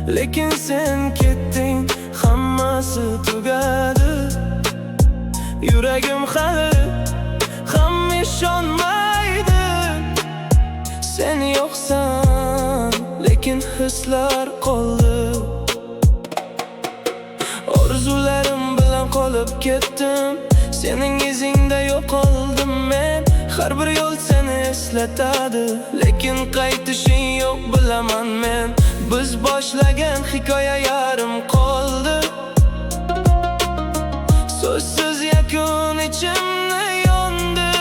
lekin sen ketding, hammasi tugadi. Yuragim hali ham ishonmaydi. Sen yo'qsan, lekin hislar qoldi. Orzularim bilan qolib ketdim, sening izingda yo'qoldim men. Har bir yo'l seni eslatadi, lekin qaytishing yo'q bilaman men. Biz boshlagan hikoya yarim qoldi. So'zsiz yakun ichimni yondi.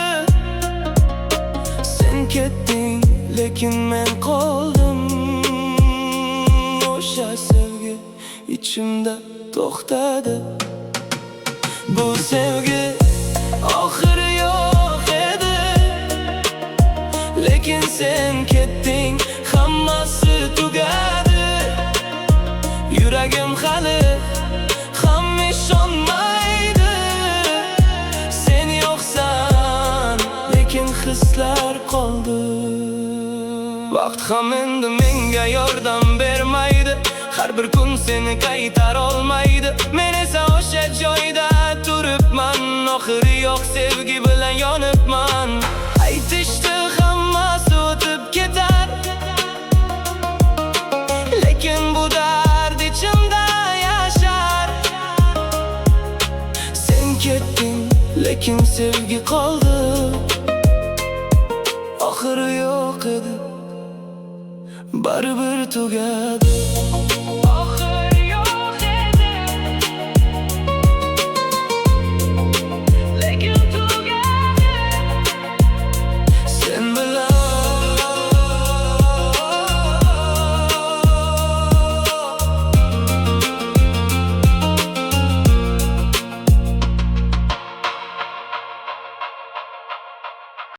Sen ketding, lekin men qoldim. O'sha sevgi ichimda to'xtadi. Bu sevgi oxiri yo'q edi, lekin sen ketding, hammasi tugadi. Yuragim hali ham ishonmaydi. Sen yo'qsan, lekin hislar qoldi. Vaqt ham endi menga yordam bermaydi. Har bir kun seni qaytar olmaydi. Men esa o'sha joyda turibman, oxiri yo'q sevgi bilan yonibman. Aytishdi hammasi o'tib ketar, lekin bu dard ichimda yashar. Sen ketding, lekin sevgi qoldi. Oxiri yo'q edi, baribir tugadi.